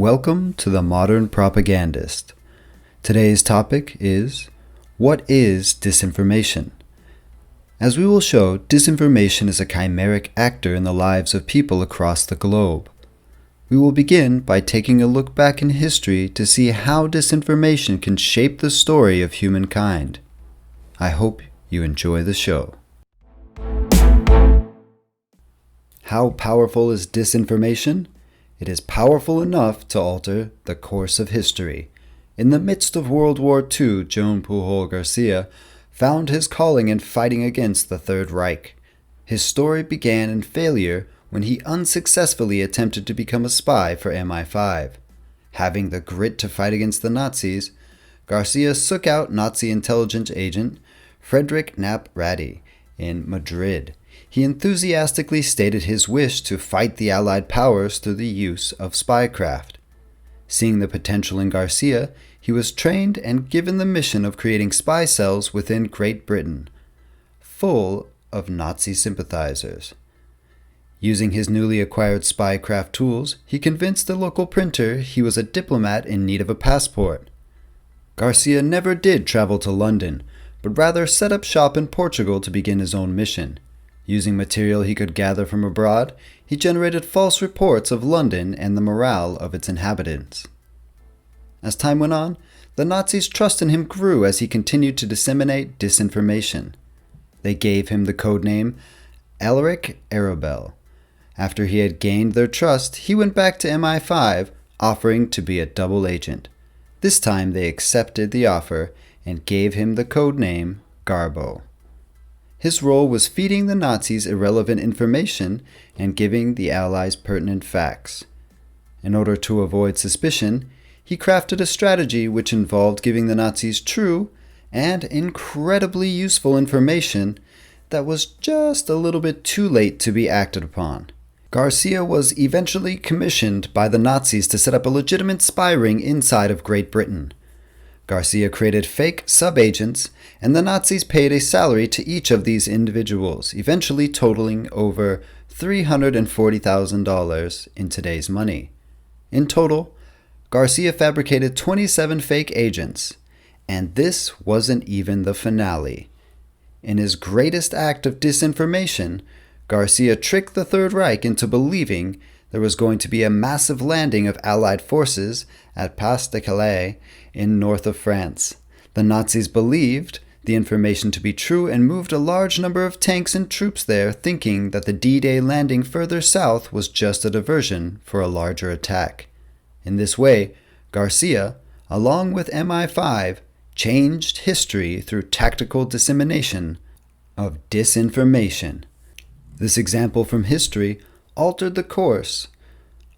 welcome to the Modern Propagandist. Today's topic is, what is disinformation? As we will show, disinformation is a chimeric actor in the lives of people across the globe. We will begin by taking a look back in history to see how disinformation can shape the story of humankind. I hope you enjoy the show. How powerful is disinformation? It is powerful enough to alter the course of history. In the midst of World War II, Joan Pujol Garcia found his calling in fighting against the Third Reich. His story began in failure when he unsuccessfully attempted to become a spy for MI5. Having the grit to fight against the Nazis, Garcia sought out Nazi intelligence agent Friedrich Knapp Ratty in Madrid. He enthusiastically stated his wish to fight the Allied powers through the use of spycraft. Seeing the potential in Garcia, he was trained and given the mission of creating spy cells within Great Britain, full of Nazi sympathizers. Using his newly acquired spycraft tools, he convinced the local printer he was a diplomat in need of a passport. Garcia never did travel to London, but rather set up shop in Portugal to begin his own mission. Using material he could gather from abroad, he generated false reports of London and the morale of its inhabitants. As time went on, the Nazis' trust in him grew as he continued to disseminate disinformation. They gave him the codename Alaric Arabelle. After he had gained their trust, he went back to MI5, offering to be a double agent. This time they accepted the offer and gave him the codename Garbo. His role was feeding the Nazis irrelevant information and giving the Allies pertinent facts. In order to avoid suspicion, he crafted a strategy which involved giving the Nazis true and incredibly useful information that was just a little bit too late to be acted upon. Garcia was eventually commissioned by the Nazis to set up a legitimate spy ring inside of Great Britain. Garcia created fake sub-agents, and the Nazis paid a salary to each of these individuals, eventually totaling over $340,000 in today's money. In total, Garcia fabricated 27 fake agents, and this wasn't even the finale. In his greatest act of disinformation, Garcia tricked the Third Reich into believing there was going to be a massive landing of Allied forces at Pas de Calais in north of France. The Nazis believed the information to be true and moved a large number of tanks and troops there, thinking that the D-Day landing further south was just a diversion for a larger attack. In this way, Garcia, along with MI5, changed history through tactical dissemination of disinformation. This example from history altered the course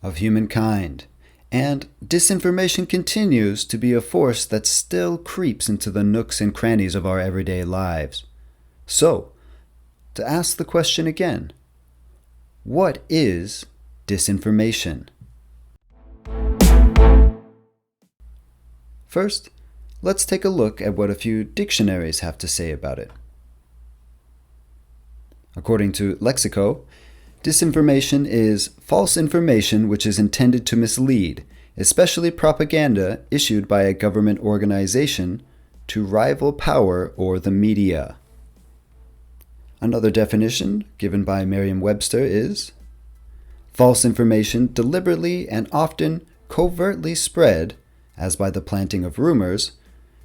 of humankind, and disinformation continues to be a force that still creeps into the nooks and crannies of our everyday lives. So, to ask the question again, what is disinformation? First, let's take a look at what a few dictionaries have to say about it. According to Lexico, disinformation is false information which is intended to mislead, especially propaganda issued by a government organization to rival power or the media. Another definition given by Merriam-Webster is false information deliberately and often covertly spread, as by the planting of rumors,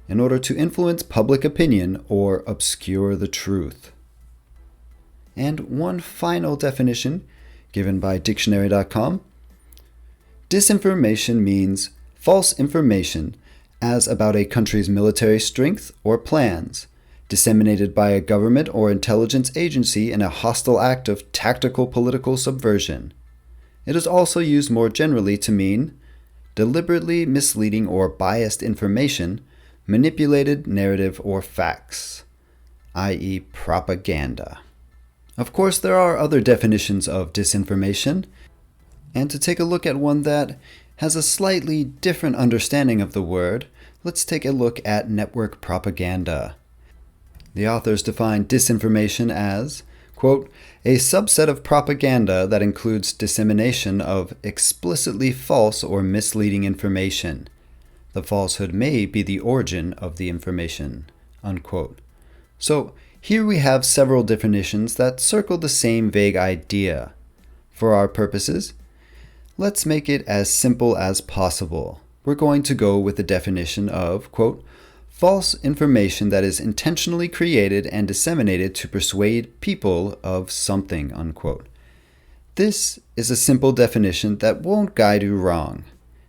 in order to influence public opinion or obscure the truth. And one final definition, given by dictionary.com. Disinformation means false information as about a country's military strength or plans, disseminated by a government or intelligence agency in a hostile act of tactical political subversion. It is also used more generally to mean deliberately misleading or biased information, manipulated narrative or facts, i.e. propaganda. Of course, there are other definitions of disinformation, and to take a look at one that has a slightly different understanding of the word, let's take a look at network propaganda. The authors define disinformation as, quote, a subset of propaganda that includes dissemination of explicitly false or misleading information. The falsehood may be the origin of the information, unquote. So here we have several definitions that circle the same vague idea. For our purposes, let's make it as simple as possible. We're going to go with the definition of, quote, false information that is intentionally created and disseminated to persuade people of something, unquote. This is a simple definition that won't guide you wrong.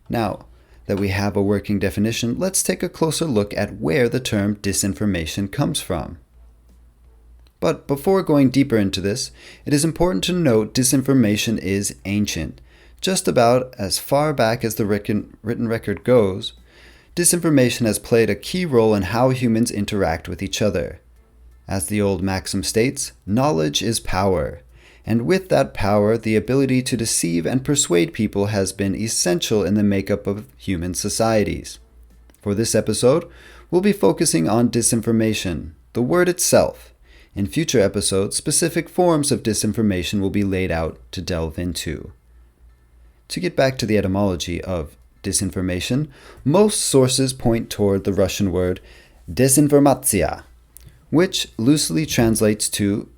Now that we have a working definition, let's take a closer look at where the term disinformation comes from. But before going deeper into this, it is important to note disinformation is ancient. Just about as far back as the written record goes, disinformation has played a key role in how humans interact with each other. As the old maxim states, knowledge is power, and with that power, the ability to deceive and persuade people has been essential in the makeup of human societies. For this episode, we'll be focusing on disinformation, the word itself. In future episodes, specific forms of disinformation will be laid out to delve into. To get back to the etymology of disinformation, most sources point toward the Russian word desinformatsiya, which loosely translates to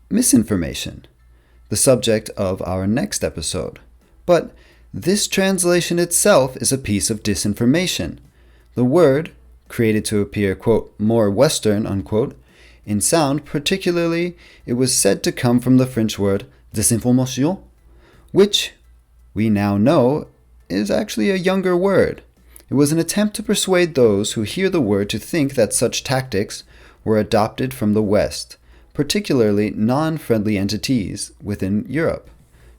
misinformation, the subject of our next episode. But this translation itself is a piece of disinformation. The word, created to appear, quote, more Western, unquote, in sound, particularly, it was said to come from the French word désinformation, which we now know is actually a younger word. It was an attempt to persuade those who hear the word to think that such tactics were adopted from the West, particularly non-friendly entities within Europe.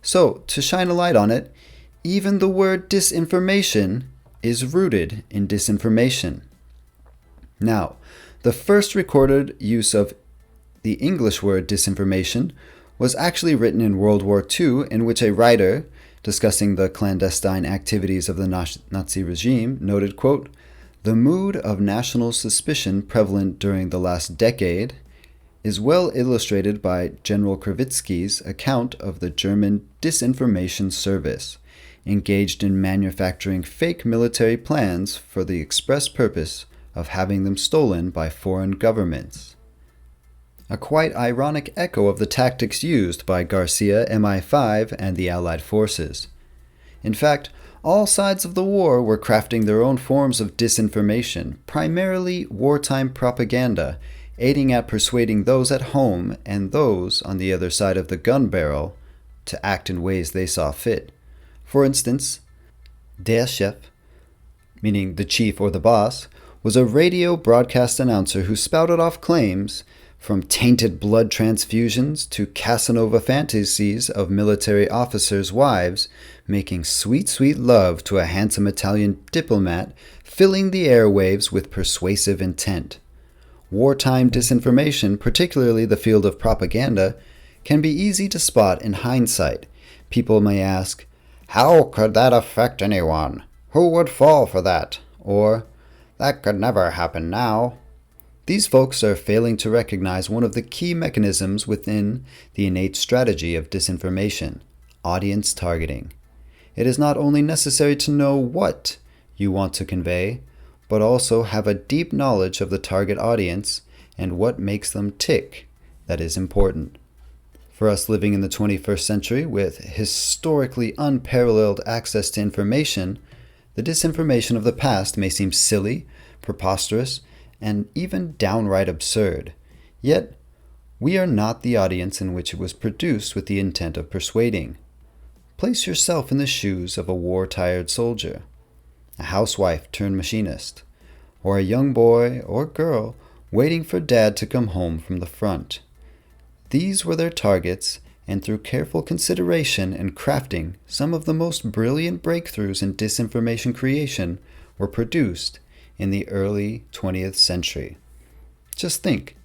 So, to shine a light on it, even the word disinformation is rooted in disinformation. Now, the first recorded use of the English word disinformation was actually written in World War II, in which a writer, discussing the clandestine activities of the Nazi regime, noted, quote, the mood of national suspicion prevalent during the last decade is well illustrated by General Krivitsky's account of the German disinformation service, engaged in manufacturing fake military plans for the express purpose of having them stolen by foreign governments. A quite ironic echo of the tactics used by Garcia, MI5, and the Allied forces. In fact, all sides of the war were crafting their own forms of disinformation, primarily wartime propaganda, aiding at persuading those at home and those on the other side of the gun barrel to act in ways they saw fit. For instance, der Chef, meaning the chief or the boss, was a radio broadcast announcer who spouted off claims from tainted blood transfusions to Casanova fantasies of military officers' wives making sweet, sweet love to a handsome Italian diplomat, filling the airwaves with persuasive intent. Wartime disinformation, particularly the field of propaganda, can be easy to spot in hindsight. People may ask, how could that affect anyone? Who would fall for that? Or, that could never happen now. These folks are failing to recognize one of the key mechanisms within the innate strategy of disinformation, audience targeting. It is not only necessary to know what you want to convey, but also have a deep knowledge of the target audience and what makes them tick that is important. For us living in the 21st century with historically unparalleled access to information, the disinformation of the past may seem silly, preposterous, and even downright absurd. Yet, we are not the audience in which it was produced with the intent of persuading. Place yourself in the shoes of a war-tired soldier, a housewife turned machinist, or a young boy or girl waiting for dad to come home from the front. These were their targets, and through careful consideration and crafting, some of the most brilliant breakthroughs in disinformation creation were produced in the early 20th century. Just think,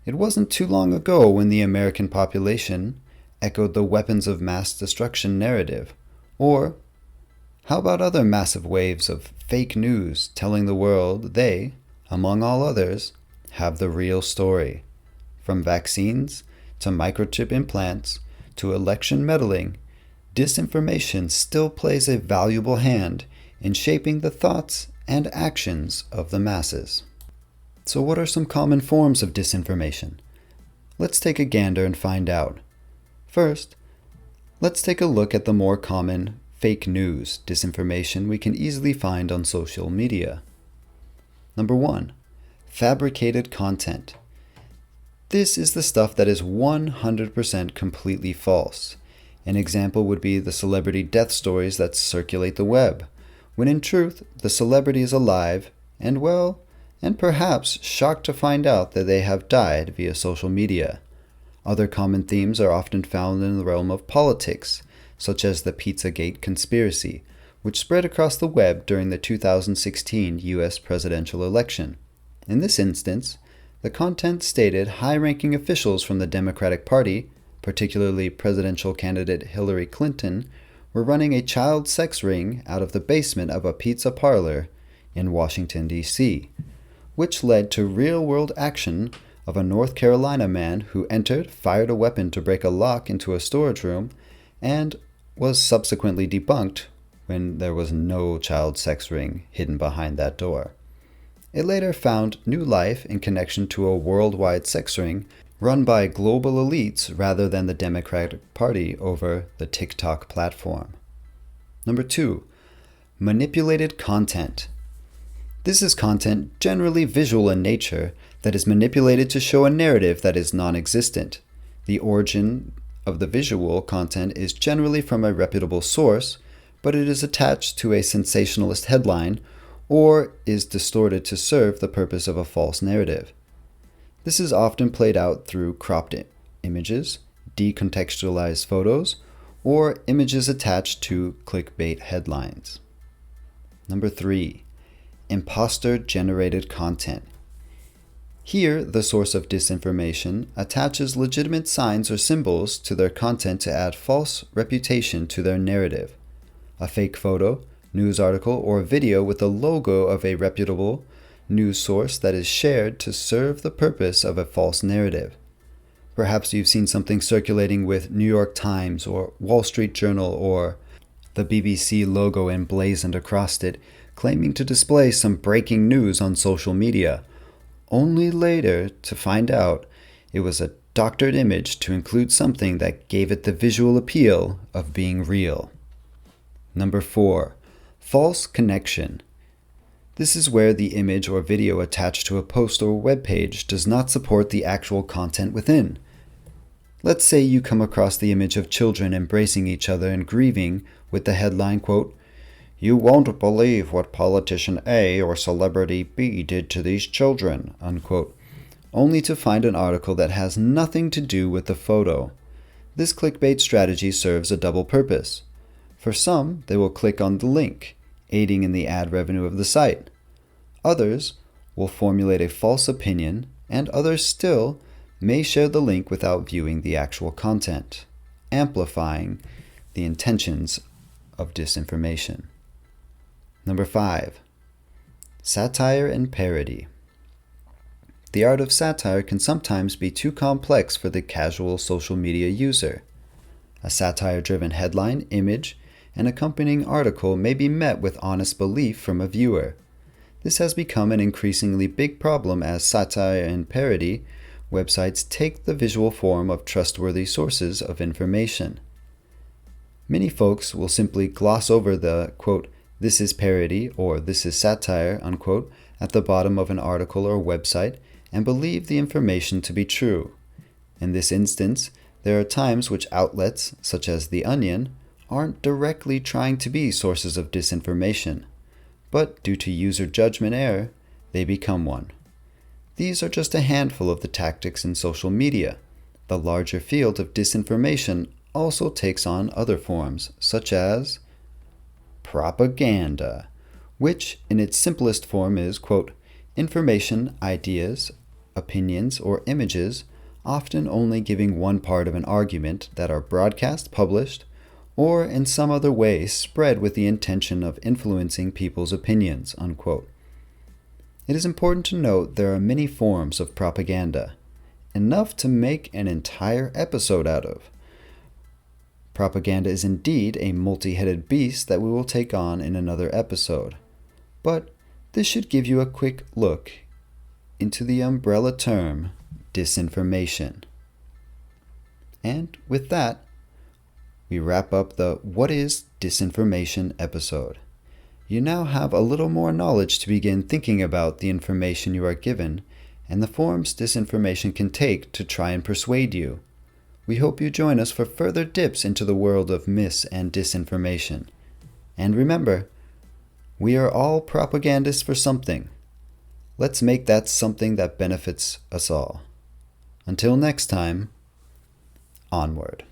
it wasn't too long ago when the American population echoed the weapons of mass destruction narrative. Or, how about other massive waves of fake news telling the world they, among all others, have the real story? From vaccines to microchip implants, to election meddling, disinformation still plays a valuable hand in shaping the thoughts and actions of the masses. So what are some common forms of disinformation? Let's take a gander and find out. First, let's take a look at the more common fake news disinformation we can easily find on social media. Number 1, fabricated content. This is the stuff that is 100% completely false. An example would be the celebrity death stories that circulate the web, when in truth, the celebrity is alive and perhaps shocked to find out that they have died via social media. Other common themes are often found in the realm of politics, such as the Pizzagate conspiracy, which spread across the web during the 2016 U.S. presidential election. In this instance, the content stated high-ranking officials from the Democratic Party, particularly presidential candidate Hillary Clinton, were running a child sex ring out of the basement of a pizza parlor in Washington, D.C., which led to real-world action of a North Carolina man who entered, fired a weapon to break a lock into a storage room, and was subsequently debunked when there was no child sex ring hidden behind that door. It later found new life in connection to a worldwide sex ring run by global elites rather than the Democratic Party over the TikTok platform. Number 2, manipulated content. This is content generally visual in nature that is manipulated to show a narrative that is non-existent. The origin of the visual content is generally from a reputable source, but it is attached to a sensationalist headline or is distorted to serve the purpose of a false narrative. This is often played out through cropped images, decontextualized photos, or images attached to clickbait headlines. Number 3, imposter-generated content. Here, the source of disinformation attaches legitimate signs or symbols to their content to add false reputation to their narrative. A fake photo, news article, or video with the logo of a reputable news source that is shared to serve the purpose of a false narrative. Perhaps you've seen something circulating with New York Times or Wall Street Journal or the BBC logo emblazoned across it, claiming to display some breaking news on social media, only later to find out it was a doctored image to include something that gave it the visual appeal of being real. Number 4, false connection. This is where the image or video attached to a post or web page does not support the actual content within. Let's say you come across the image of children embracing each other and grieving with the headline, quote, "You won't believe what politician A or celebrity B did to these children," unquote, only to find an article that has nothing to do with the photo. This clickbait strategy serves a double purpose. For some, they will click on the link, aiding in the ad revenue of the site. Others will formulate a false opinion, and others still may share the link without viewing the actual content, amplifying the intentions of disinformation. Number 5, satire and parody. The art of satire can sometimes be too complex for the casual social media user. A satire-driven headline, image, and accompanying article may be met with honest belief from a viewer. This has become an increasingly big problem as satire and parody websites take the visual form of trustworthy sources of information. Many folks will simply gloss over the, quote, "this is parody" or "this is satire," unquote, at the bottom of an article or website and believe the information to be true. In this instance, there are times which outlets, such as The Onion, aren't directly trying to be sources of disinformation, but due to user judgment error, they become one. These are just a handful of the tactics in social media. The larger field of disinformation also takes on other forms, such as propaganda, which in its simplest form is, quote, information, ideas, opinions, or images, often only giving one part of an argument that are broadcast, published, or in some other way spread with the intention of influencing people's opinions, unquote. It is important to note there are many forms of propaganda. enough to make an entire episode out of. Propaganda is indeed a multi-headed beast that we will take on in another episode. But this should give you a quick look into the umbrella term disinformation. And with that, we wrap up the What is Disinformation episode. You now have a little more knowledge to begin thinking about the information you are given and the forms disinformation can take to try and persuade you. We hope you join us for further dips into the world of mis- and disinformation. And remember, we are all propagandists for something. Let's make that something that benefits us all. Until next time, onward.